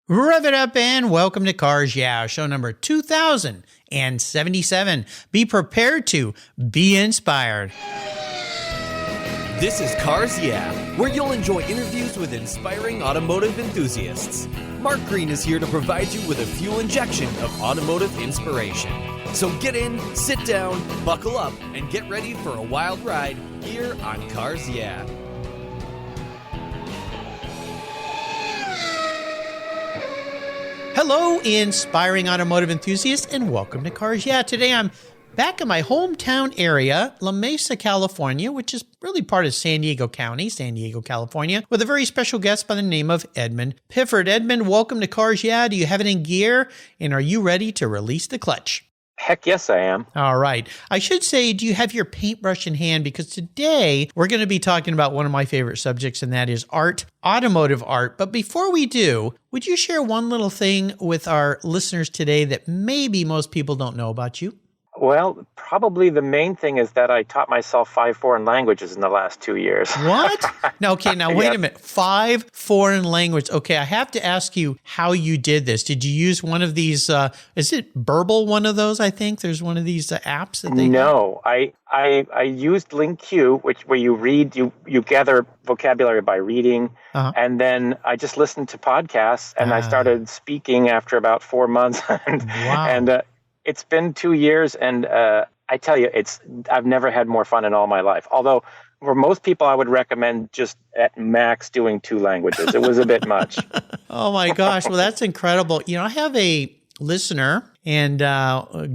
Rev it up and welcome to Cars Yeah, show number 2077. Be prepared to be inspired. This is Cars Yeah, where you'll enjoy interviews with inspiring automotive enthusiasts. Mark Green is here to provide you with a fuel injection of automotive inspiration. So get in, sit down, buckle up, and get ready for a wild ride here on Cars Yeah. Hello, inspiring automotive enthusiasts, and welcome to Cars Yeah. Today I'm back in my hometown area, La Mesa, California, which is really part of San Diego County, San Diego, California, with a very special guest by the name of Edmond Piffard. Edmond, welcome to Cars Yeah. Do you have it in gear, and are you ready to release the clutch? Heck yes, I am. All right. I should say, do you have your paintbrush in hand? Because today we're going to be talking about one of my favorite subjects, and that is art, automotive art. But before we do, would you share one little thing with our listeners today that maybe most people don't know about you? Well, probably the main thing is that I taught myself 5 foreign languages in the last 2 years. What? Now, wait a minute. 5 foreign languages. Okay, I have to ask you how you did this. Did you use one of these, is it Burble, one of those, I think? There's one of these apps that they No, I used LingQ, where you read, you gather vocabulary by reading, and then I just listened to podcasts, and I started speaking after about 4 months. And it's been 2 years, and I tell you, I've never had more fun in all my life. Although, for most people, I would recommend just at max doing 2 languages. It was a bit much. Oh my gosh. Well, that's incredible. You know, I have a listener, and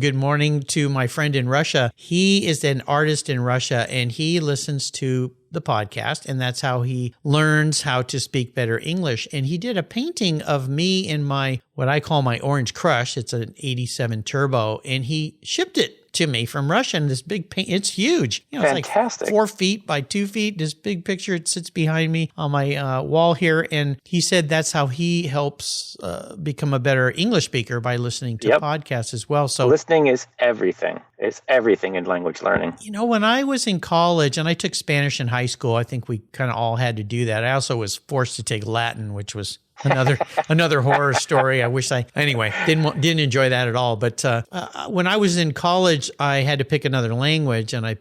good morning to my friend in Russia. He is an artist in Russia, and he listens to the podcast, and that's how he learns how to speak better English. And he did a painting of me in my, what I call my Orange Crush. It's an 87 Turbo, and he shipped it to me from Russia. And this big paint, it's huge. You know, Fantastic. It's like 4 feet by 2 feet. This big picture, it sits behind me on my wall here. And he said that's how he helps become a better English speaker, by listening to podcasts as well. So listening is everything. It's everything in language learning. You know, when I was in college and I took Spanish in high school, I think we kind of all had to do that. I also was forced to take Latin, which was another horror story. I wish anyway, didn't enjoy that at all. But when I was in college, I had to pick another language, and I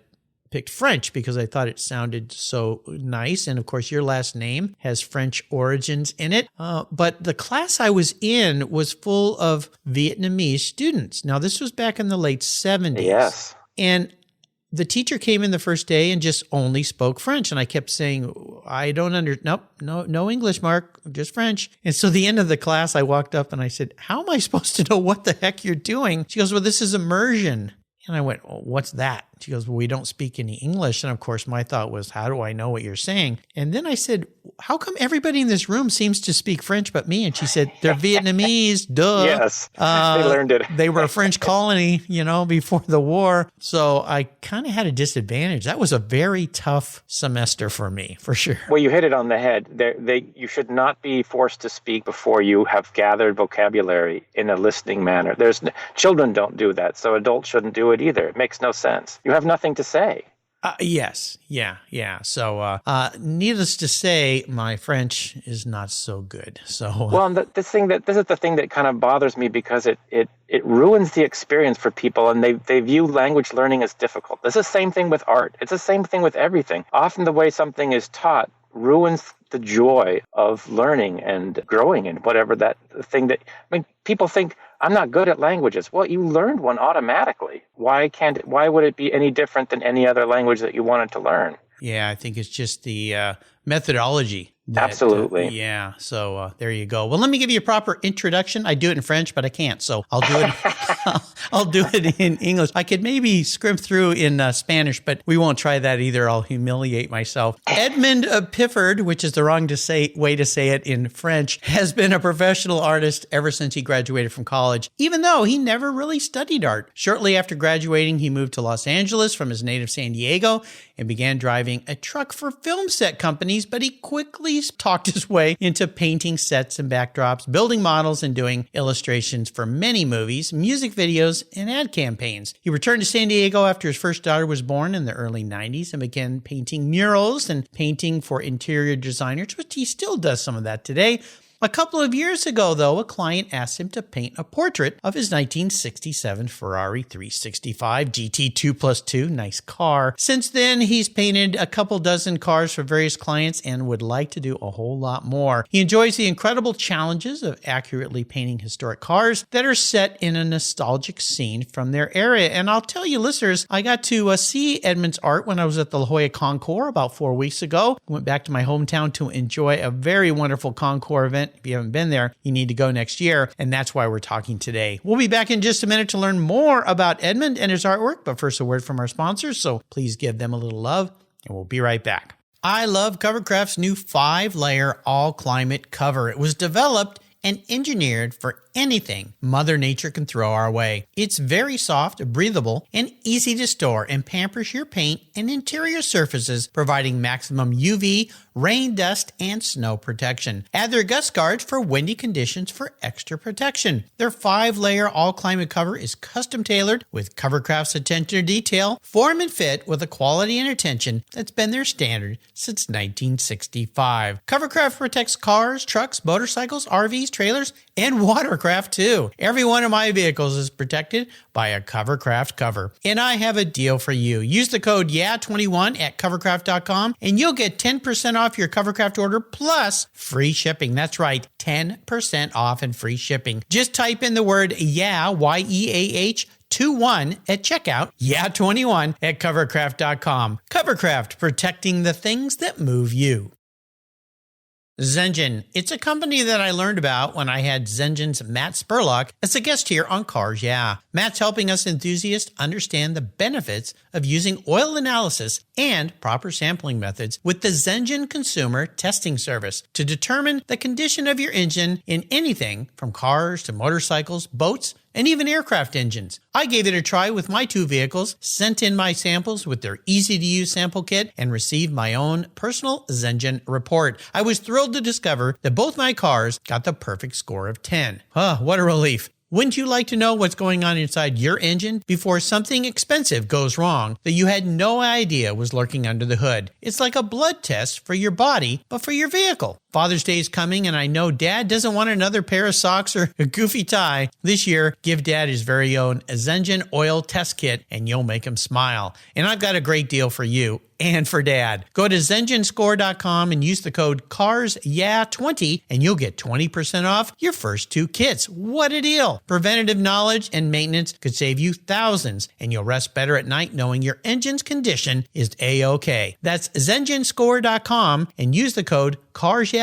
picked French because I thought it sounded so nice. And of course, your last name has French origins in it. But the class I was in was full of Vietnamese students. Now, this was back in the late 70s. Yes. And the teacher came in the first day and just only spoke French. And I kept saying, I don't no English, Mark, just French. And so the end of the class, I walked up and I said, how am I supposed to know what the heck you're doing? She goes, well, this is immersion. And I went, well, what's that? She goes, well, we don't speak any English. And of course, my thought was, how do I know what you're saying? And then I said, how come everybody in this room seems to speak French but me? And she said, they're Vietnamese, duh. Yes, they learned it. They were a French colony, before the war. So I kind of had a disadvantage. That was a very tough semester for me, for sure. Well, you hit it on the head. You should not be forced to speak before you have gathered vocabulary in a listening manner. Children don't do that, so adults shouldn't do it either. It makes no sense. You have nothing to say. Yes. Yeah. So, needless to say, my French is not so good. So, well, this is the thing that kind of bothers me, because it ruins the experience for people, and they view language learning as difficult. It's the same thing with art. It's the same thing with everything. Often the way something is taught ruins the joy of learning and growing in whatever that thing people think, I'm not good at languages. Well, you learned one automatically. Why would it be any different than any other language that you wanted to learn? Yeah, I think it's just the methodology. Absolutely. Yeah. So there you go. Well, let me give you a proper introduction. I do it in French, but I can't. So I'll do it. I'll do it in English. I could maybe scrimp through in Spanish, but we won't try that either. I'll humiliate myself. Edmond Piffard, which is the wrong way to say it in French, has been a professional artist ever since he graduated from college, even though he never really studied art. Shortly after graduating, he moved to Los Angeles from his native San Diego and began driving a truck for film set companies, but he quickly talked his way into painting sets and backdrops, building models, and doing illustrations for many movies, music videos, and ad campaigns. He returned to San Diego after his first daughter was born in the early 90s and began painting murals and painting for interior designers, which he still does some of that today. A couple of years ago, though, a client asked him to paint a portrait of his 1967 Ferrari 365 GT 2+2. Nice car. Since then, he's painted a couple dozen cars for various clients and would like to do a whole lot more. He enjoys the incredible challenges of accurately painting historic cars that are set in a nostalgic scene from their area. And I'll tell you, listeners, I got to see Edmond's art when I was at the La Jolla Concours about 4 weeks ago. Went back to my hometown to enjoy a very wonderful Concours event. If you haven't been there, you need to go next year, and that's why we're talking today. We'll be back in just a minute to learn more about Edmond and his artwork, but first a word from our sponsors, so please give them a little love, and we'll be right back. I love Covercraft's new 5-layer all-climate cover. It was developed and engineered for anything Mother Nature can throw our way. It's very soft, breathable, and easy to store and pampers your paint and interior surfaces, providing maximum UV, rain, dust, and snow protection. Add their gust guards for windy conditions for extra protection. Their 5-layer all-climate cover is custom-tailored with Covercraft's attention to detail, form and fit with a quality and attention that's been their standard since 1965. Covercraft protects cars, trucks, motorcycles, RVs, trailers, and watercraft too. Every one of my vehicles is protected by a Covercraft cover. And I have a deal for you. Use the code YEAH21 at covercraft.com and you'll get 10% off your Covercraft order plus free shipping. That's right, 10% off and free shipping. Just type in the word YEAH, Y-E-A-H, 21 at checkout, YEAH21 at covercraft.com. Covercraft, protecting the things that move you. Zengen. It's a company that I learned about when I had Zengen's Matt Spurlock as a guest here on Cars Yeah. Matt's helping us enthusiasts understand the benefits of using oil analysis and proper sampling methods with the Zengen Consumer Testing Service to determine the condition of your engine in anything from cars to motorcycles, boats, and even aircraft engines. I gave it a try with my 2 vehicles, sent in my samples with their easy-to-use sample kit, and received my own personal Zengen report. I was thrilled to discover that both my cars got the perfect score of 10. What a relief. Wouldn't you like to know what's going on inside your engine before something expensive goes wrong that you had no idea was lurking under the hood? It's like a blood test for your body, but for your vehicle. Father's Day is coming, and I know Dad doesn't want another pair of socks or a goofy tie. This year, give Dad his very own Zengen oil test kit, and you'll make him smile. And I've got a great deal for you and for Dad. Go to ZengenScore.com and use the code CARSYEAH20, and you'll get 20% off your first 2 kits. What a deal! Preventative knowledge and maintenance could save you thousands, and you'll rest better at night knowing your engine's condition is A-OK. That's ZengenScore.com and use the code CARSYEAH20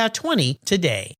today.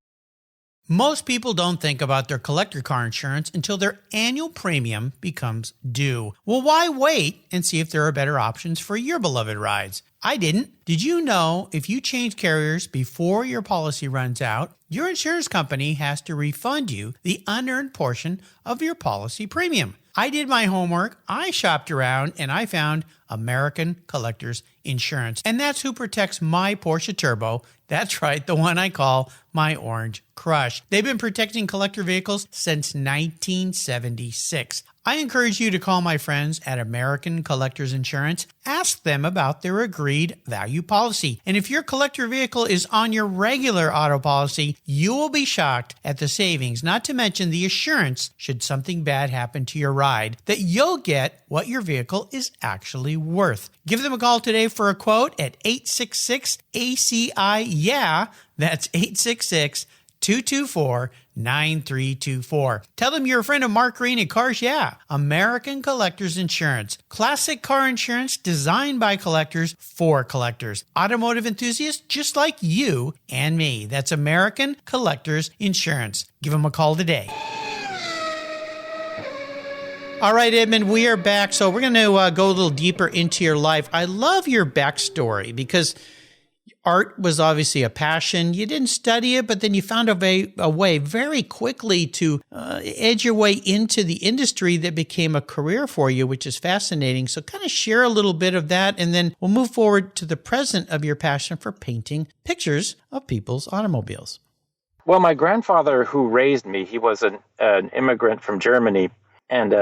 Most people don't think about their collector car insurance until their annual premium becomes due. Well, why wait and see if there are better options for your beloved rides? I didn't. Did you know if you change carriers before your policy runs out, your insurance company has to refund you the unearned portion of your policy premium? I did my homework, I shopped around, and I found American Collectors Insurance. And that's who protects my Porsche Turbo. That's right, the one I call my Orange Crush. They've been protecting collector vehicles since 1976. I encourage you to call my friends at American Collectors Insurance. Ask them about their agreed value policy. And if your collector vehicle is on your regular auto policy, you will be shocked at the savings, not to mention the assurance, should something bad happen to your ride, that you'll get what your vehicle is actually worth. Give them a call today for a quote at 866-ACI-YEAH. That's 866-224-9324. Tell them you're a friend of Mark Green at Cars Yeah. American Collectors Insurance. Classic car insurance designed by collectors for collectors. Automotive enthusiasts just like you and me. That's American Collectors Insurance. Give them a call today. All right, Edmond, we are back. So we're going to go a little deeper into your life. I love your backstory because art was obviously a passion. You didn't study it, but then you found a way very quickly to edge your way into the industry that became a career for you, which is fascinating. So kind of share a little bit of that, and then we'll move forward to the present of your passion for painting pictures of people's automobiles. Well, my grandfather who raised me, he was an immigrant from Germany, and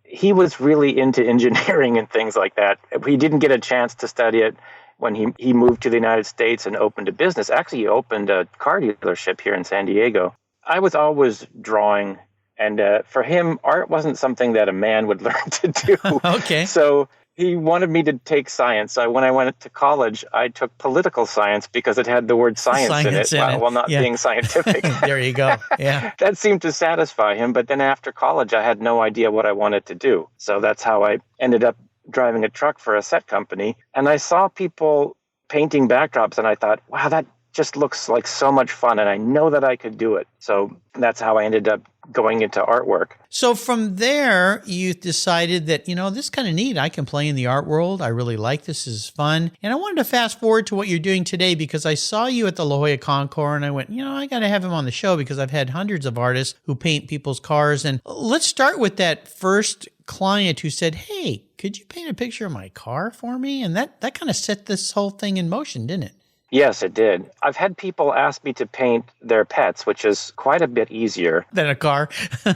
he was really into engineering and things like that. He didn't get a chance to study it. when he moved to the United States and opened a business. Actually, he opened a car dealership here in San Diego. I was always drawing, and for him, art wasn't something that a man would learn to do. Okay. So he wanted me to take science. So when I went to college, I took political science because it had the word science in it, while not being scientific. There you go. Yeah. That seemed to satisfy him. But then after college, I had no idea what I wanted to do. So that's how I ended up driving a truck for a set company. And I saw people painting backdrops, and I thought, wow, that just looks like so much fun, and I know that I could do it. So that's how I ended up going into artwork. So from there, you decided that, this is kind of neat. I can play in the art world. I really like this. This is fun. And I wanted to fast forward to what you're doing today because I saw you at the La Jolla Concours, and I went, I got to have him on the show because I've had hundreds of artists who paint people's cars. And let's start with that first client who said, hey, could you paint a picture of my car for me? And that kind of set this whole thing in motion, didn't it? Yes, it did. I've had people ask me to paint their pets, which is quite a bit easier than a car.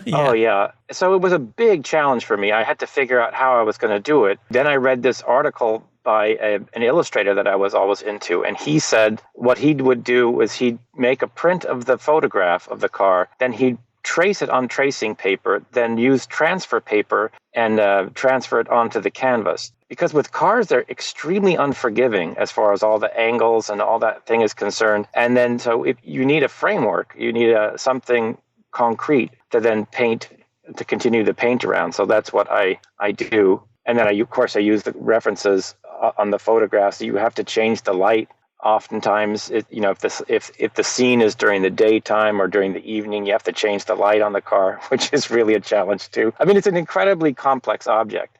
Yeah. Oh, yeah. So it was a big challenge for me. I had to figure out how I was going to do it. Then I read this article by an illustrator that I was always into, and he said what he would do was he'd make a print of the photograph of the car, then he'd trace it on tracing paper, then use transfer paper and transfer it onto the canvas. Because with cars, they're extremely unforgiving as far as all the angles and all that thing is concerned. And then so if you need a framework, you need something concrete to then paint, to continue the paint around. So that's what I do. And then, of course, I use the references on the photographs. You have to change the light. Oftentimes, if the scene is during the daytime or during the evening, you have to change the light on the car, which is really a challenge too. I mean, it's an incredibly complex object,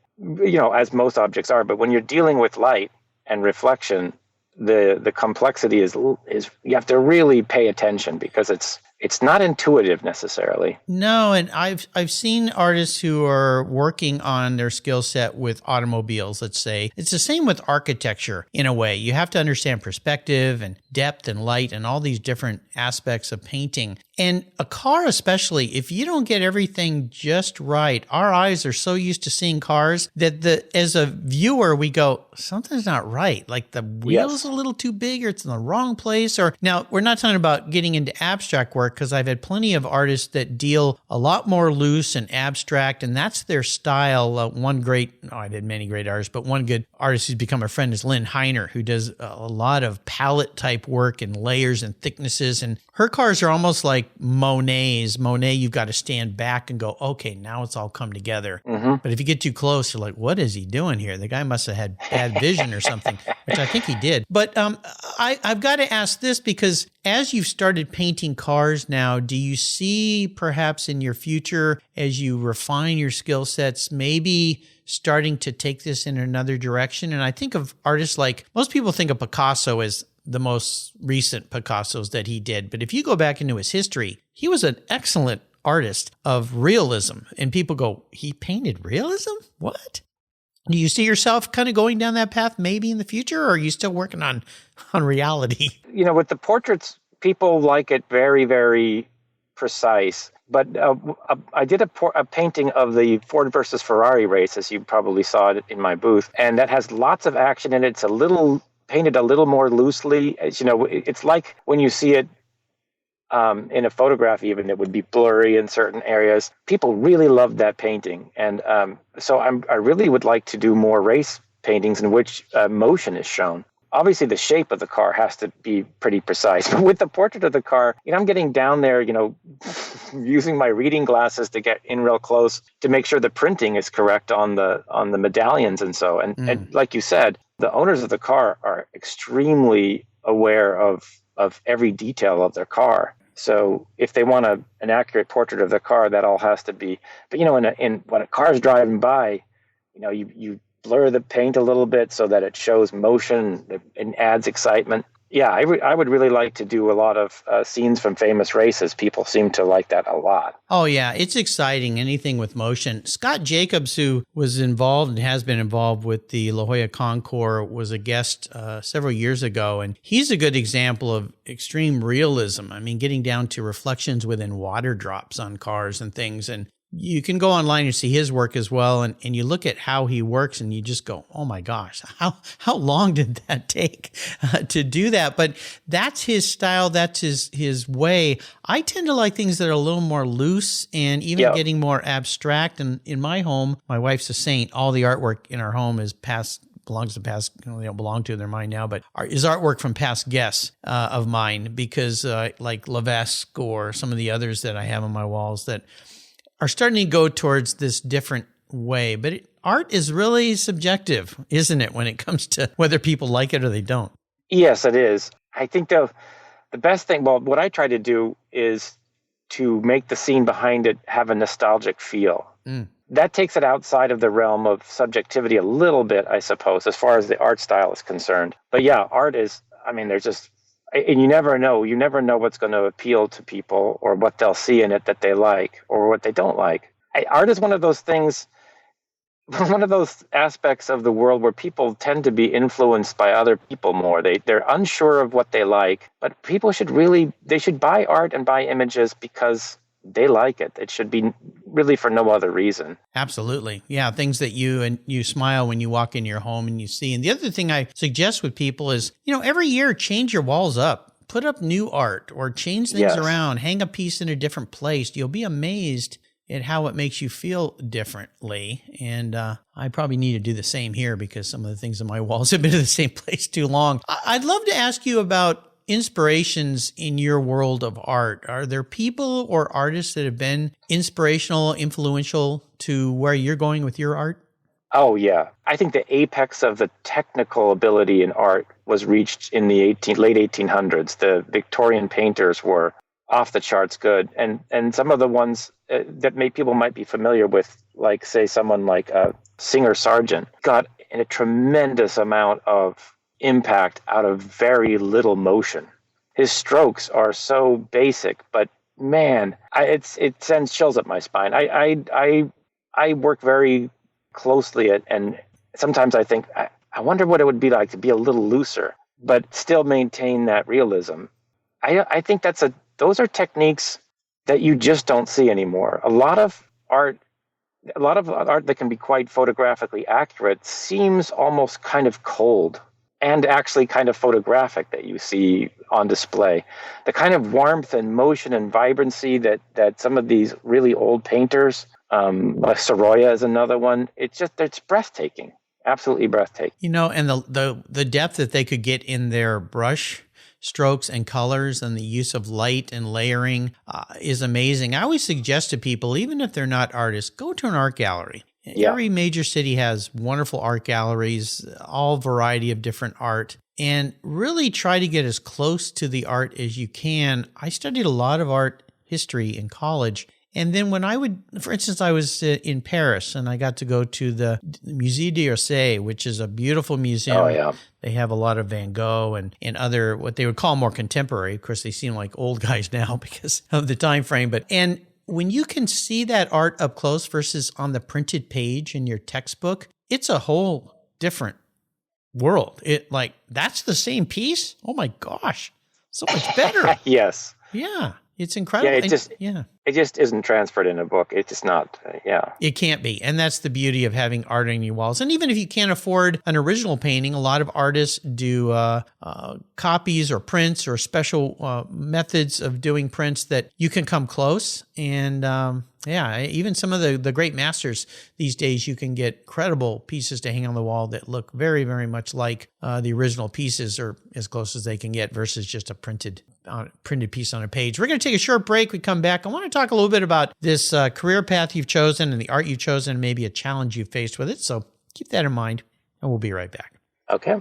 as most objects are. But when you're dealing with light and reflection, the complexity is you have to really pay attention because it's not intuitive necessarily. No, and I've seen artists who are working on their skill set with automobiles, let's say. It's the same with architecture in a way. You have to understand perspective and depth and light and all these different aspects of painting. And a car especially, if you don't get everything just right, our eyes are so used to seeing cars that as a viewer, we go, something's not right. Like the wheel's a little too big or it's in the wrong place. Or now we're not talking about getting into abstract work because I've had plenty of artists that deal a lot more loose and abstract, and that's their style. I've had many great artists, but one good artist who's become a friend is Lynn Heiner, who does a lot of palette type work and layers and thicknesses. And her cars are almost like Monet's. Monet, you've got to stand back and go, okay, now it's all come together. Mm-hmm. But if you get too close, you're like, what is he doing here? The guy must have had bad vision or something, which I think he did. But I've got to ask this because as you've started painting cars now, do you see perhaps in your future, as you refine your skill sets, maybe starting to take this in another direction? And I think of artists like, most people think of Picasso as the most recent Picassos that he did. But if you go back into his history, he was an excellent artist of realism. And people go, he painted realism? What? Do you see yourself kind of going down that path maybe in the future, or are you still working on reality? With the portraits, people like it very, very precise. But I did a painting of the Ford versus Ferrari race, as you probably saw it in my booth. And that has lots of action in it. It's painted a little more loosely. It's like when you see it in a photograph, even, it would be blurry in certain areas. People really loved that painting. And so I really would like to do more race paintings in which motion is shown. Obviously, the shape of the car has to be pretty precise. But with the portrait of the car, I'm getting down there, using my reading glasses to get in real close to make sure the printing is correct on the medallions and so. And like you said, the owners of the car are extremely aware of every detail of their car. So if they want an accurate portrait of their car, that all has to be. But when a car's driving by, you blur the paint a little bit so that it shows motion and adds excitement. Yeah, I would really like to do a lot of scenes from famous races. People seem to like that a lot. Oh, yeah. It's exciting. Anything with motion. Scott Jacobs, who was involved and has been involved with the La Jolla Concours, was a guest several years ago. And he's a good example of extreme realism. I mean, getting down to reflections within water drops on cars and things. And you can go online and see his work as well. And you look at how he works and you just go, oh my gosh, how long did that take to do that? But that's his style. That's his way. I tend to like things that are a little more loose and even getting more abstract. And in my home, my wife's a saint. All the artwork in our home is belongs to past, they don't belong to, they're mine now, but is artwork from past guests of mine, because like Levesque or some of the others that I have on my walls that are starting to go towards this different way. But art is really subjective, isn't it, when it comes to whether people like it or they don't? Yes, it is. I think the best thing, well, what I try to do is to make the scene behind it have a nostalgic feel. That takes it outside of the realm of subjectivity a little bit, I suppose, as far as the art style is concerned. But yeah, art is, I mean, there's just, and you never know what's going to appeal to people or what they'll see in it that they like or what they don't like. Art is one of those things, one of those aspects of the world where people tend to be influenced by other people more. They're unsure of what they like, but people should buy art and buy images because they like it. It should be really for no other reason. Absolutely. Yeah. Things that you smile when you walk in your home and you see. And the other thing I suggest with people is, every year change your walls up, put up new art or change things around, hang a piece in a different place. You'll be amazed at how it makes you feel differently. And I probably need to do the same here because some of the things on my walls have been in the same place too long. I'd love to ask you about inspirations in your world of art. Are there people or artists that have been inspirational, influential to where you're going with your art? Oh, yeah. I think the apex of the technical ability in art was reached in the late 1800s. The Victorian painters were off the charts good. And some of the ones that people might be familiar with, like, say, someone like Singer Sargent, got a tremendous amount of impact out of very little motion. His strokes are so basic, but man, it sends chills up my spine. I work very closely and sometimes I think, I wonder what it would be like to be a little looser, but still maintain that realism. I think those are techniques that you just don't see anymore. A lot of art that can be quite photographically accurate seems almost kind of cold and actually kind of photographic that you see on display. The kind of warmth and motion and vibrancy that some of these really old painters, like Sorolla is another one, it's breathtaking, absolutely breathtaking. And the depth that they could get in their brush strokes and colors and the use of light and layering is amazing. I always suggest to people, even if they're not artists, go to an art gallery. Yeah. Every major city has wonderful art galleries, all variety of different art, and really try to get as close to the art as you can. I studied a lot of art history in college. And then when for instance, I was in Paris and I got to go to the Musée d'Orsay, which is a beautiful museum. Oh, yeah. They have a lot of Van Gogh and other, what they would call more contemporary. Of course, they seem like old guys now because of the time frame. And when you can see that art up close versus on the printed page in your textbook, it's a whole different world. That's the same piece? Oh my gosh, so much better. Yes. Yeah. It's incredible. It just isn't transferred in a book. It's just not, It can't be. And that's the beauty of having art on your walls. And even if you can't afford an original painting, a lot of artists do copies or prints or special methods of doing prints that you can come close. And even some of the great masters these days, you can get credible pieces to hang on the wall that look very, very much like the original pieces or as close as they can get versus just a printed piece on a page. We're going to take a short break. We come back. I want to talk a little bit about this career path you've chosen and the art you've chosen and maybe a challenge you've faced with it. So keep that in mind, and we'll be right back. Okay.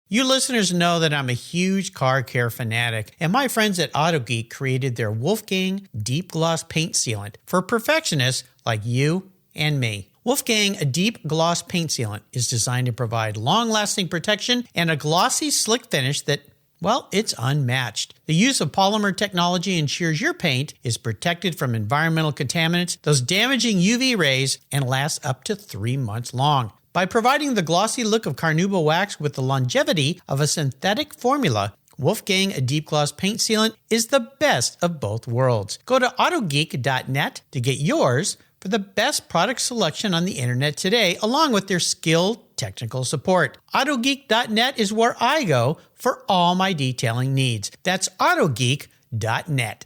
You listeners know that I'm a huge car care fanatic, and my friends at AutoGeek created their Wolfgang Deep Gloss Paint Sealant for perfectionists like you and me. Wolfgang, a deep gloss paint sealant, is designed to provide long-lasting protection and a glossy, slick finish that, well, it's unmatched. The use of polymer technology ensures your paint is protected from environmental contaminants, those damaging UV rays, and lasts up to 3 months long. By providing the glossy look of carnauba wax with the longevity of a synthetic formula, Wolfgang Deep Gloss Paint Sealant is the best of both worlds. Go to autogeek.net to get yours for the best product selection on the internet today, along with their skilled technical support. Autogeek.net is where I go for all my detailing needs. That's autogeek.net.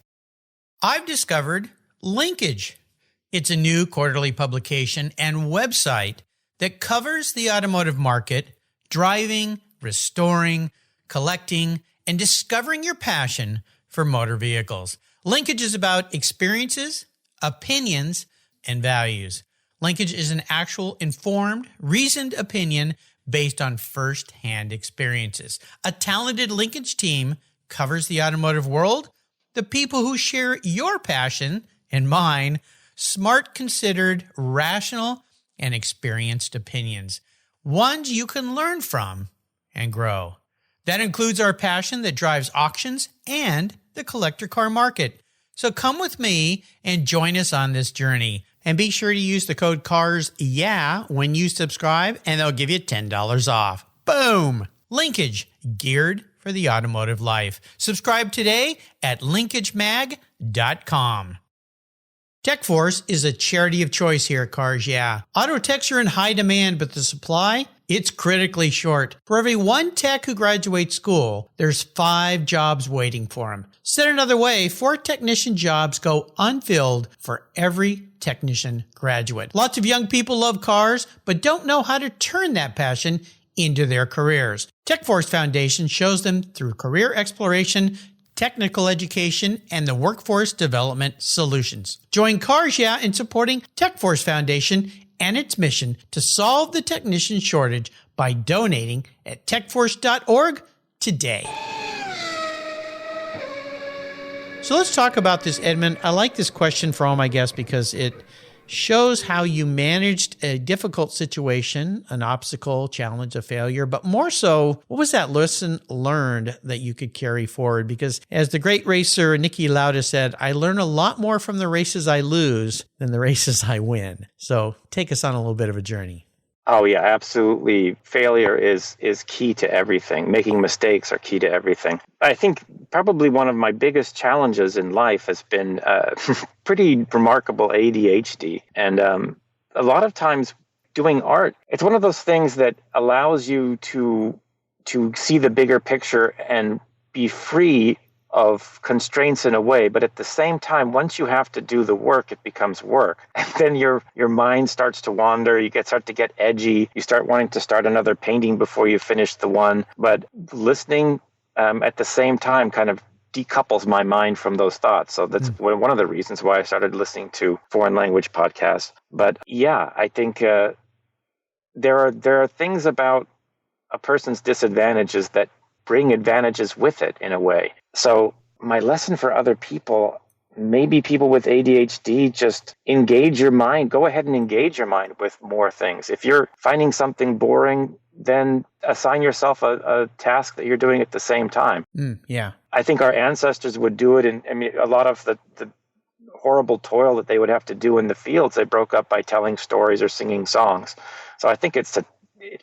I've discovered Linkage. It's a new quarterly publication and website that covers the automotive market, driving, restoring, collecting, and discovering your passion for motor vehicles. Linkage is about experiences, opinions, and values. Linkage is an actual informed, reasoned opinion based on first-hand experiences. A talented Linkage team covers the automotive world, the people who share your passion and mine, smart, considered, rational, and experienced opinions, ones you can learn from and grow. That includes our passion that drives auctions and the collector car market. So come with me and join us on this journey. And be sure to use the code CARSYEAH when you subscribe, and they'll give you $10 off. Boom! Linkage, geared for the automotive life. Subscribe today at linkagemag.com. TechForce is a charity of choice here at Cars Yeah. Auto techs are in high demand, but the supply, it's critically short. For every one tech who graduates school, there's 5 jobs waiting for him. Said another way, 4 technician jobs go unfilled for every technician graduate. Lots of young people love cars, but don't know how to turn that passion into their careers. TechForce Foundation shows them through career exploration, technical education, and the workforce development solutions. Join Cars Yeah in supporting TechForce Foundation and its mission to solve the technician shortage by donating at techforce.org today. So let's talk about this, Edmond. I like this question for all my guests because it shows how you managed a difficult situation, an obstacle, challenge, a failure, but more so, what was that lesson learned that you could carry forward? Because as the great racer Niki Lauda said, I learn a lot more from the races I lose than the races I win. So take us on a little bit of a journey. Oh, yeah, absolutely. Failure is key to everything. Making mistakes are key to everything. I think probably one of my biggest challenges in life has been pretty remarkable ADHD. And a lot of times doing art, it's one of those things that allows you to see the bigger picture and be free of constraints in a way, but at the same time, once you have to do the work, it becomes work. And then your mind starts to wander, you start to get edgy, you start wanting to start another painting before you finish the one. But listening at the same time kind of decouples my mind from those thoughts. So that's one of the reasons why I started listening to foreign language podcasts. But yeah, I think there are things about a person's disadvantages that bring advantages with it in a way. So my lesson for other people, maybe people with ADHD, just engage your mind. Go ahead and engage your mind with more things. If you're finding something boring, then assign yourself a task that you're doing at the same time. Yeah. I think our ancestors would do it. And I mean, a lot of the horrible toil that they would have to do in the fields, they broke up by telling stories or singing songs. So I think it's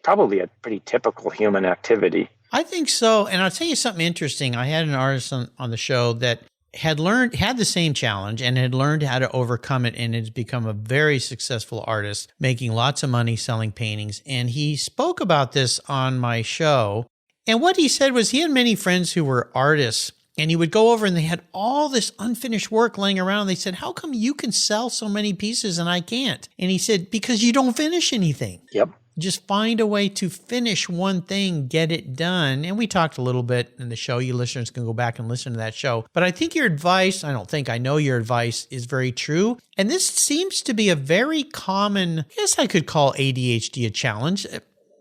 probably a pretty typical human activity. I think so. And I'll tell you something interesting. I had an artist on the show that had the same challenge and had learned how to overcome it, and has become a very successful artist, making lots of money selling paintings. And he spoke about this on my show. And what he said was he had many friends who were artists, and he would go over and they had all this unfinished work laying around. They said, how come you can sell so many pieces and I can't? And he said, because you don't finish anything. Yep. Just find a way to finish one thing, get it done. And we talked a little bit in the show. You listeners can go back and listen to that show. But I think your advice, I know your advice is very true. And this seems to be a very common, I guess I could call ADHD a challenge.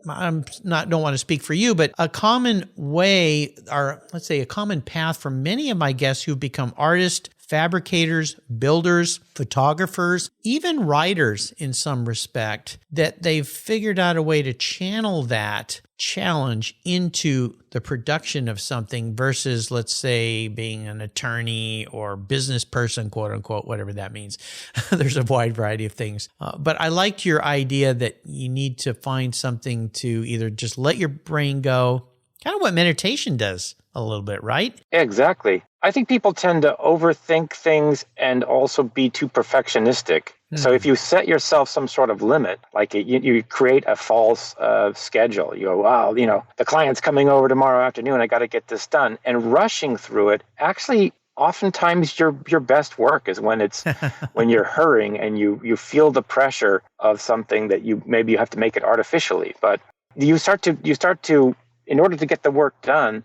Don't want to speak for you, but a common way, or let's say a common path for many of my guests who've become artists, fabricators, builders, photographers, even writers in some respect, that they've figured out a way to channel that challenge into the production of something versus, let's say, being an attorney or business person, quote unquote, whatever that means. There's a wide variety of things. But I liked your idea that you need to find something to either just let your brain go, kind of what meditation does a little bit, right? Exactly. I think people tend to overthink things and also be too perfectionistic. So if you set yourself some sort of limit, like you create a false schedule, you go, wow, the client's coming over tomorrow afternoon, I got to get this done. And rushing through it, actually, oftentimes your best work is when it's when you're hurrying and you feel the pressure of something that maybe you have to make it artificially. But you start to, in order to get the work done,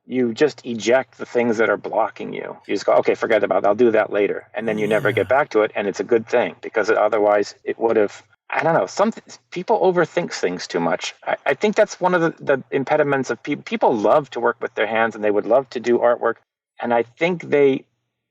you just eject the things that are blocking you. You just go, okay, forget about it. I'll do that later. And then you never get back to it. And it's a good thing, because otherwise it would have, I don't know, people overthink things too much. I think that's one of the impediments of people. People love to work with their hands and they would love to do artwork. And I think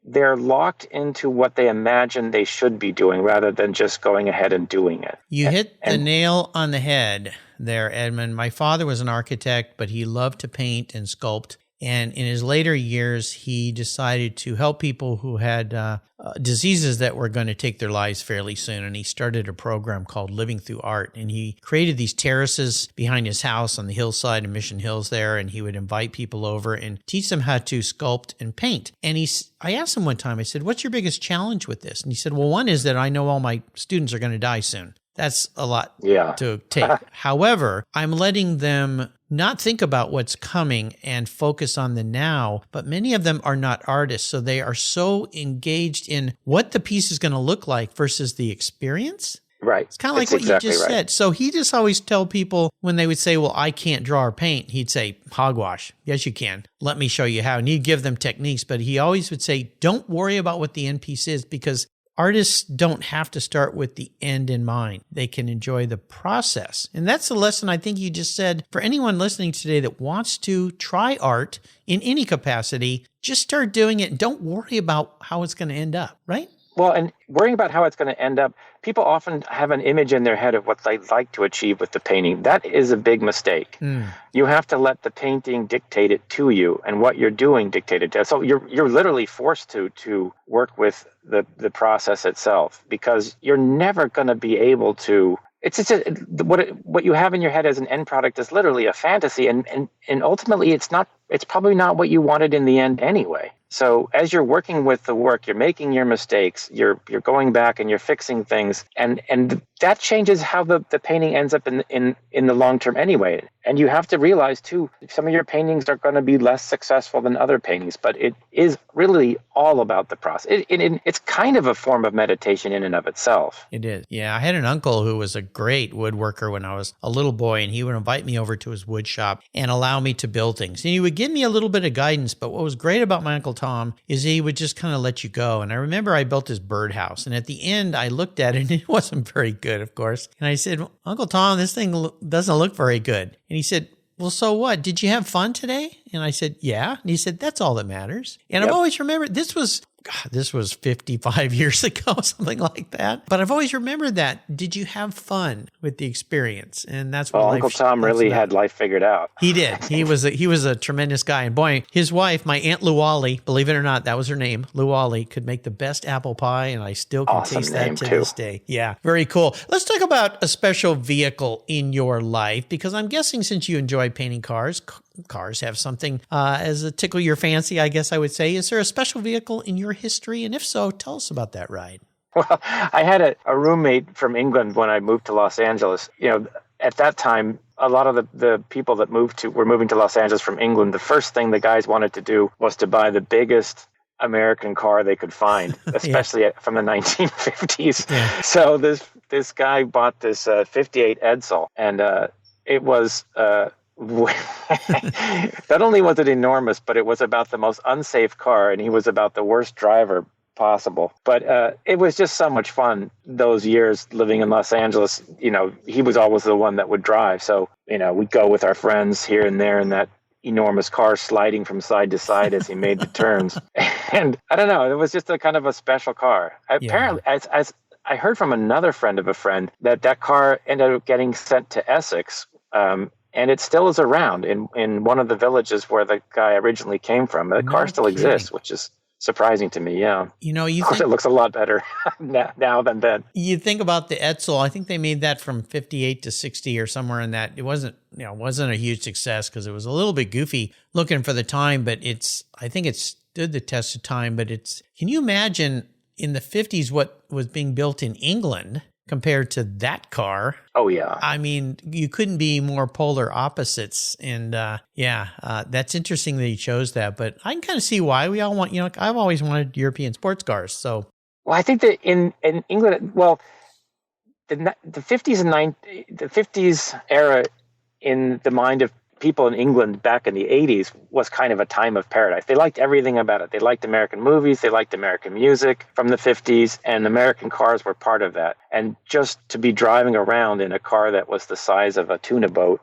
they're locked into what they imagine they should be doing rather than just going ahead and doing it. You hit the nail on the head there, Edmond. My father was an architect, but he loved to paint and sculpt. And in his later years, he decided to help people who had diseases that were going to take their lives fairly soon. And he started a program called Living Through Art. And he created these terraces behind his house on the hillside in Mission Hills there. And he would invite people over and teach them how to sculpt and paint. And I asked him one time, I said, what's your biggest challenge with this? And he said, well, one is that I know all my students are going to die soon. That's a lot to take. However, I'm letting them not think about what's coming and focus on the now, but many of them are not artists. So they are so engaged in what the piece is going to look like versus the experience. Right. It's kind of like what you just said. So he just always tell people when they would say, well, I can't draw or paint, he'd say, hogwash. Yes, you can. Let me show you how. And he'd give them techniques, but he always would say, don't worry about what the end piece is, because artists don't have to start with the end in mind. They can enjoy the process. And that's the lesson I think you just said for anyone listening today that wants to try art in any capacity. Just start doing it and don't worry about how it's going to end up, right? Well, and worrying about how it's going to end up, people often have an image in their head of what they'd like to achieve with the painting. That is a big mistake. You have to let the painting dictate it to you, and what you're doing dictate it to. So you're literally forced to work with the process itself, because you're never going to be able to. It's just what you have in your head as an end product is literally a fantasy, and ultimately it's not. It's probably not what you wanted in the end anyway. So as you're working with the work, you're making your mistakes, you're going back and you're fixing things, and that changes how the painting ends up in the long term anyway. And you have to realize too, some of your paintings are going to be less successful than other paintings, but it is really all about the process. It's kind of a form of meditation in and of itself. It is. Yeah, I had an uncle who was a great woodworker when I was a little boy, and he would invite me over to his wood shop and allow me to build things. And he would give me a little bit of guidance, but what was great about my Uncle Tom is he would just kind of let you go. And I remember I built this birdhouse, and at the end I looked at it and it wasn't very good, of course. And I said, Uncle Tom, this thing doesn't look very good. And he said, well, so what? Did you have fun today? And I said, yeah. And he said, that's all that matters. And I've always remembered, this was 55 years ago, something like that. But I've always remembered that. Did you have fun with the experience? And that's what Uncle Tom really had life figured out. He did. He was a tremendous guy. And boy, his wife, my Aunt Luwali, believe it or not, that was her name, Luwali, could make the best apple pie, and I still can taste that to this day. Yeah, very cool. Let's talk about a special vehicle in your life, because I'm guessing since you enjoy painting cars have something as a tickle your fancy, I guess I would say. Is there a special vehicle in your history? And if so, tell us about that ride. Well, I had a roommate from England when I moved to Los Angeles. At that time, a lot of the people that were moving to Los Angeles from England, the first thing the guys wanted to do was to buy the biggest American car they could find, especially from the 1950s. Yeah. So this guy bought this 58 Edsel, and it was... not only was it enormous, but it was about the most unsafe car, and he was about the worst driver possible. But it was just so much fun those years living in Los Angeles. He was always the one that would drive. So, we'd go with our friends here and there in that enormous car, sliding from side to side as he made the turns. And I don't know, it was just a kind of a special car. Apparently, as I heard from another friend of a friend, that car ended up getting sent to Essex, and it still is around in one of the villages where the guy originally came from. The car still exists, which is surprising to me. Yeah. You Of course, it looks a lot better now than then. You think about the Etzel. I think they made that from 58 to 60 or somewhere in that. It wasn't a huge success because it was a little bit goofy looking for the time, but I think it stood the test of time. But can you imagine in the 50s what was being built in England compared to that car? Oh, yeah. I mean, you couldn't be more polar opposites. And that's interesting that he chose that. But I can kind of see why. We all want, I've always wanted European sports cars. So, well, I think that in England, well, the 50s and the 50s era in the mind of people in England back in the 80s was kind of a time of paradise. They liked everything about it. They liked American movies. They liked American music from the 50s, and American cars were part of that. And just to be driving around in a car that was the size of a tuna boat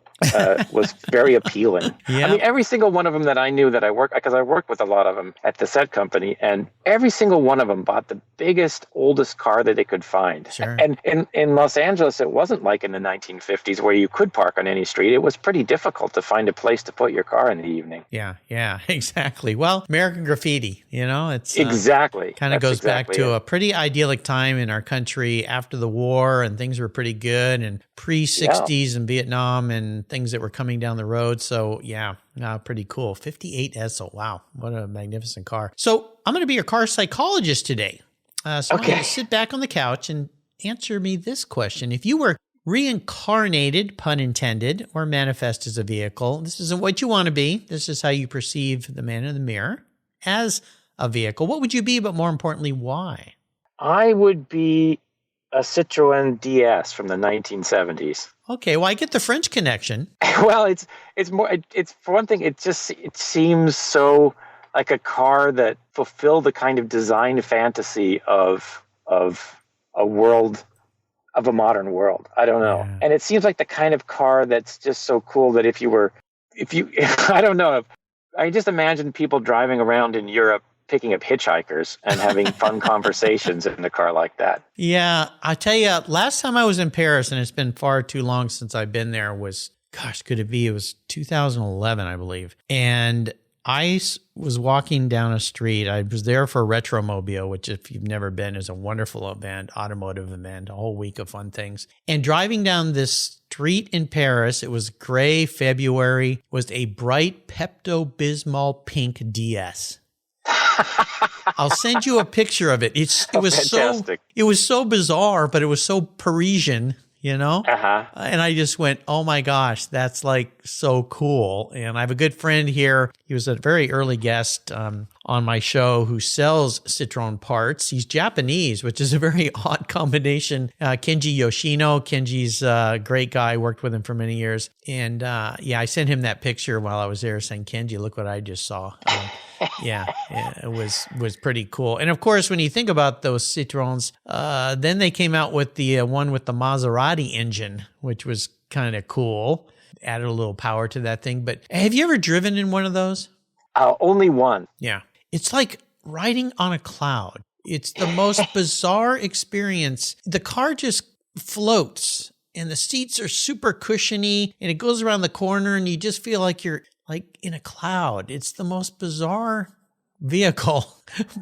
was very appealing. Yeah. I mean, every single one of them that I knew that I worked with a lot of them at the set company, and every single one of them bought the biggest, oldest car that they could find. Sure. And in Los Angeles, it wasn't like in the 1950s where you could park on any street. It was pretty difficult to find a place to put your car in the evening. Yeah, exactly. Well, American graffiti, it's exactly kind of goes back to a pretty idyllic time in our country after the war, and things were pretty good, and pre-60s and Vietnam and things that were coming down the road. So pretty cool. 58 Esso. Wow. What a magnificent car. So I'm going to be your car psychologist today. So I'm going to sit back on the couch and answer me this question. If you were reincarnated, pun intended, or manifest as a vehicle, this isn't what you want to be. This is how you perceive the man in the mirror as a vehicle. What would you be, but more importantly, why? I would be a Citroën DS from the 1970s. Okay, well, I get the French connection. Well, it's for one thing, it seems so like a car that fulfilled the kind of design fantasy of a world, of a modern world. I don't know. Yeah. And it seems like the kind of car that's just so cool that if you I don't know, I just imagine people driving around in Europe picking up hitchhikers and having fun conversations in a car like that. Yeah, I tell you, last time I was in Paris, and it's been far too long since I've been there, was, it was 2011, I believe. And I was walking down a street. I was there for Retromobile, which if you've never been is a wonderful event, automotive event, a whole week of fun things. And driving down this street in Paris, it was gray February, was a bright Pepto-Bismol pink DS. I'll send you a picture of it. It was fantastic. It was so bizarre, but it was so Parisian, Uh-huh. And I just went, oh my gosh, that's like so cool. And I have a good friend here. He was a very early guest on my show who sells Citroën parts. He's Japanese, which is a very odd combination. Kenji Yoshino. Kenji's a great guy. Worked with him for many years. And I sent him that picture while I was there saying, Kenji, look what I just saw. It was pretty cool. And of course, when you think about those Citroëns, then they came out with the one with the Maserati engine, which was kind of cool. Added a little power to that thing. But have you ever driven in one of those? Only one. Yeah. It's like riding on a cloud. It's the most bizarre experience. The car just floats and the seats are super cushiony and it goes around the corner and you just feel like you're like in a cloud. It's the most bizarre vehicle.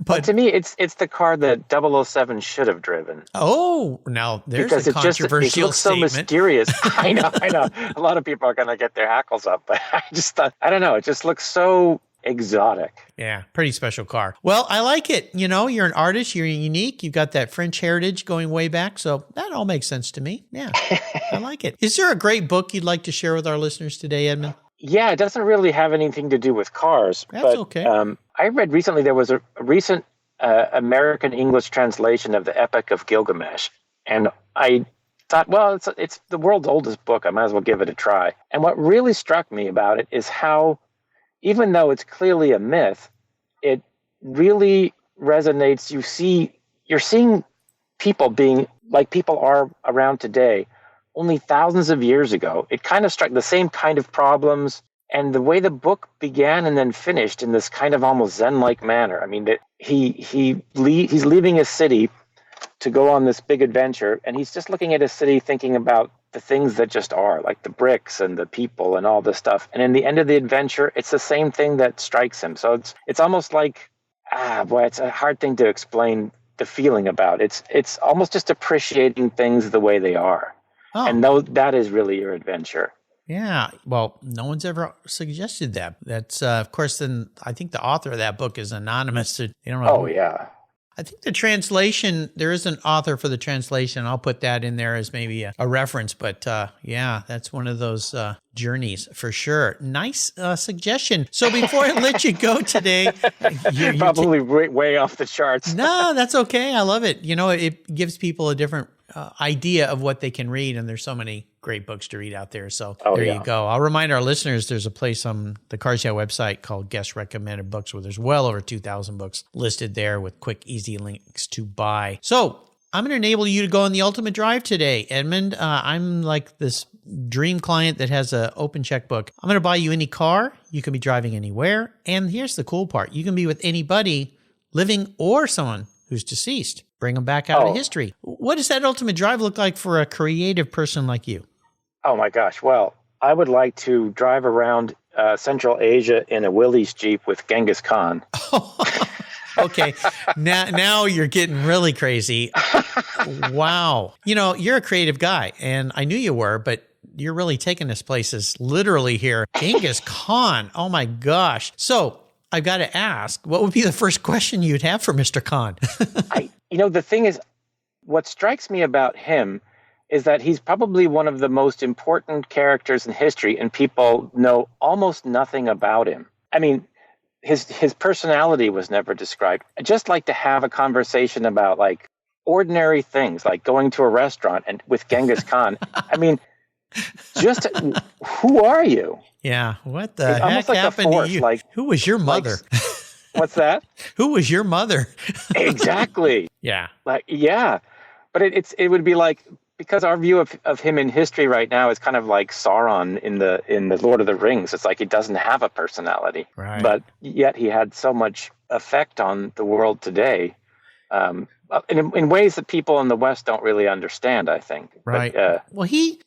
But to me, it's the car that 007 should have driven. Oh, now there's because a controversial it looks so statement. Mysterious. I know. A lot of people are going to get their hackles up, but I just thought, I don't know, it just looks so exotic. Yeah, pretty special car. Well, I like it. You're an artist, you're unique, you've got that French heritage going way back, so that all makes sense to me. Yeah, I like it. Is there a great book you'd like to share with our listeners today, Edmond? Yeah, it doesn't really have anything to do with cars. That's but, okay. I read recently there was a recent American English translation of the Epic of Gilgamesh. And I thought, well, it's the world's oldest book. I might as well give it a try. And what really struck me about it is how, even though it's clearly a myth, it really resonates. You're seeing people being like people are around today, only thousands of years ago. It kind of struck the same kind of problems, and the way the book began and then finished in this kind of almost Zen-like manner. I mean, that he's leaving his city to go on this big adventure, and he's just looking at his city thinking about the things that just are, like the bricks and the people and all this stuff. And in the end of the adventure, it's the same thing that strikes him. So it's almost like boy, it's a hard thing to explain the feeling about. It's almost just appreciating things the way they are. Oh. And that is really your adventure. Yeah. Well, no one's ever suggested that. That's, of course, then I think the author of that book is anonymous. So they don't know. Oh, yeah. I think the translation, there is an author for the translation. I'll put that in there as maybe a reference. But yeah, that's one of those journeys for sure. Nice suggestion. So before I let you go today, you're probably way off the charts. No, that's okay. I love it. You know, it gives people a different idea of what they can read. And there's so many great books to read out there. So there you go. I'll remind our listeners, there's a place on the Cars Yeah website called Guest Recommended Books where there's well over 2,000 books listed there with quick, easy links to buy. So I'm going to enable you to go on the ultimate drive today, Edmond. I'm like this dream client that has an open checkbook. I'm going to buy you any car. You can be driving anywhere. And here's the cool part. You can be with anybody living or someone who's deceased. Bring them back out of history. What does that ultimate drive look like for a creative person like you? Oh, my gosh. Well, I would like to drive around Central Asia in a Willys Jeep with Genghis Khan. Okay. Now you're getting really crazy. Wow. You know, you're a creative guy, and I knew you were, but you're really taking us places literally here. Genghis Khan. Oh, my gosh. So I've got to ask, what would be the first question you'd have for Mr. Khan? The thing is, what strikes me about him is that he's probably one of the most important characters in history, and people know almost nothing about him. I mean, his personality was never described. I'd just like to have a conversation about like ordinary things, like going to a restaurant and with Genghis Khan. I mean, just who are you? Yeah, what the heck happened to you? Like, who was your mother? What's that? Who was your mother? Exactly. Yeah. But it would be like, because our view of him in history right now is kind of like Sauron in the Lord of the Rings. It's like he doesn't have a personality, right? But yet he had so much effect on the world today, in ways that people in the West don't really understand, I think. Right. Well, he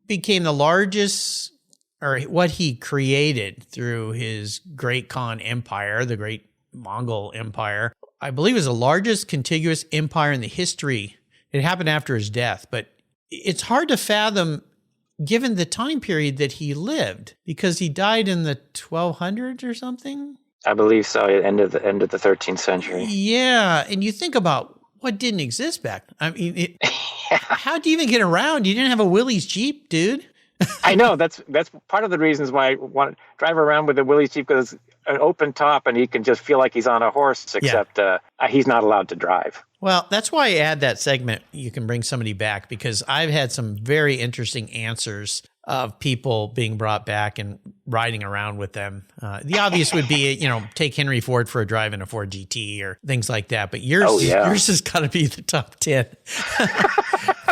became the largest, or what he created through his great Khan Empire, the great Mongol Empire, I believe is the largest contiguous empire in the history. It happened after his death, but it's hard to fathom given the time period that he lived, because he died in the 1200s or something. I believe so. End of the 13th century. Yeah, and you think about what didn't exist back. I mean, how do you even get around? You didn't have a Willys Jeep, dude. I know that's part of the reasons why I want to drive around with a Willys Jeep, because it's an open top and he can just feel like he's on a horse, except he's not allowed to drive. Well, that's why I add that segment. You can bring somebody back, because I've had some very interesting answers of people being brought back and riding around with them. The obvious would be, take Henry Ford for a drive in a Ford GT or things like that. But yours has got to be the top 10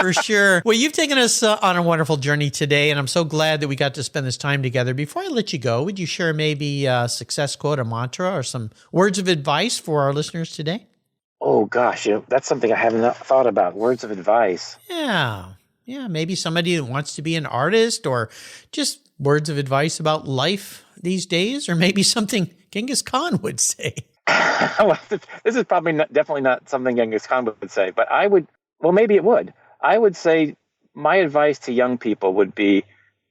for sure. Well, you've taken us on a wonderful journey today, and I'm so glad that we got to spend this time together. Before I let you go, would you share maybe a success quote, a mantra, or some words of advice for our listeners today? Oh, gosh, that's something I haven't thought about. Words of advice. Yeah, maybe somebody that wants to be an artist, or just words of advice about life these days, or maybe something Genghis Khan would say. Well, this is probably definitely not something Genghis Khan would say, but maybe it would. I would say my advice to young people would be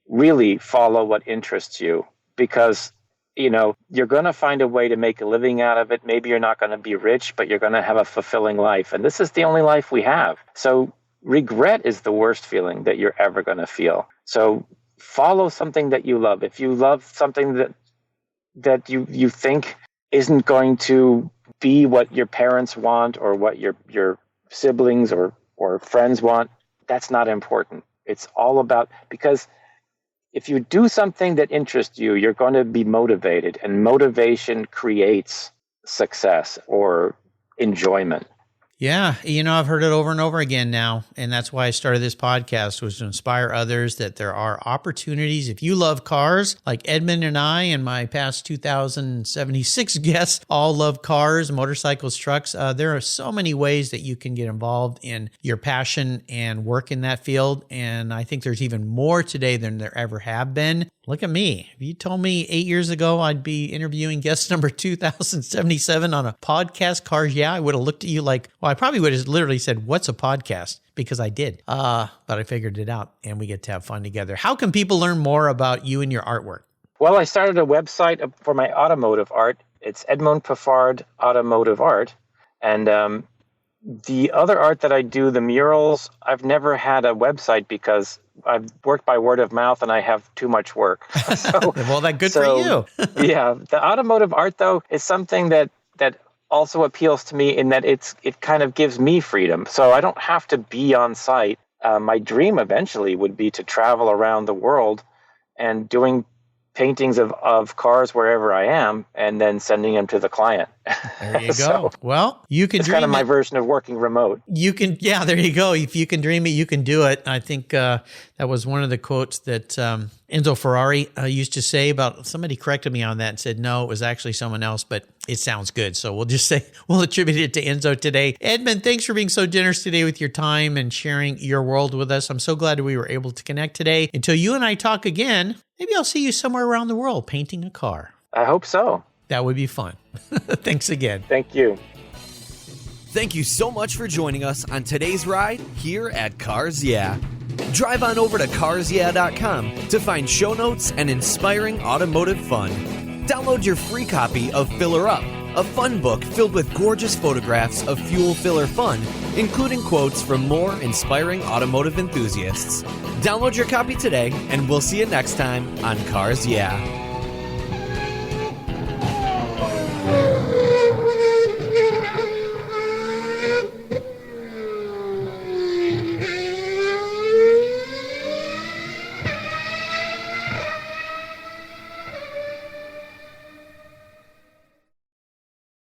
really follow what interests you, because you're going to find a way to make a living out of it. Maybe you're not going to be rich, but you're going to have a fulfilling life. And this is the only life we have. So regret is the worst feeling that you're ever going to feel. So follow something that you love. If you love something that you think isn't going to be what your parents want, or what your siblings or friends want, that's not important. It's all about, because if you do something that interests you, you're going to be motivated, and motivation creates success or enjoyment. Yeah, I've heard it over and over again now, and that's why I started this podcast, was to inspire others that there are opportunities. If you love cars, like Edmond and I and my past 2,076 guests all love cars, motorcycles, trucks, there are so many ways that you can get involved in your passion and work in that field, and I think there's even more today than there ever have been. Look at me. If you told me 8 years ago I'd be interviewing guest number 2077 on a podcast, Cars Yeah, I would have looked at you like, well, I probably would have literally said, what's a podcast? Because I did. But I figured it out, and we get to have fun together. How can people learn more about you and your artwork? Well, I started a website for my automotive art. It's Edmond Piffard Automotive Art. And the other art that I do, the murals, I've never had a website because I've worked by word of mouth and I have too much work. Well, that's good for you. Yeah. The automotive art, though, is something that also appeals to me in that it kind of gives me freedom. So I don't have to be on site. My dream eventually would be to travel around the world and doing paintings of cars wherever I am, and then sending them to the client. There you go. Well, you can dream. It's kind of my version of working remote. You can, yeah, there you go. If you can dream it, you can do it. I think that was one of the quotes that Enzo Ferrari used to say about, somebody corrected me on that and said, no, it was actually someone else, but it sounds good. So we'll just say, we'll attribute it to Enzo today. Edmond, thanks for being so generous today with your time and sharing your world with us. I'm so glad we were able to connect today. Until you and I talk again, maybe I'll see you somewhere around the world painting a car. I hope so. That would be fun. Thanks again. Thank you. Thank you so much for joining us on today's ride here at Cars Yeah. Drive on over to carsyeah.com to find show notes and inspiring automotive fun. Download your free copy of Filler Up, a fun book filled with gorgeous photographs of fuel filler fun, including quotes from more inspiring automotive enthusiasts. Download your copy today, and we'll see you next time on Cars Yeah.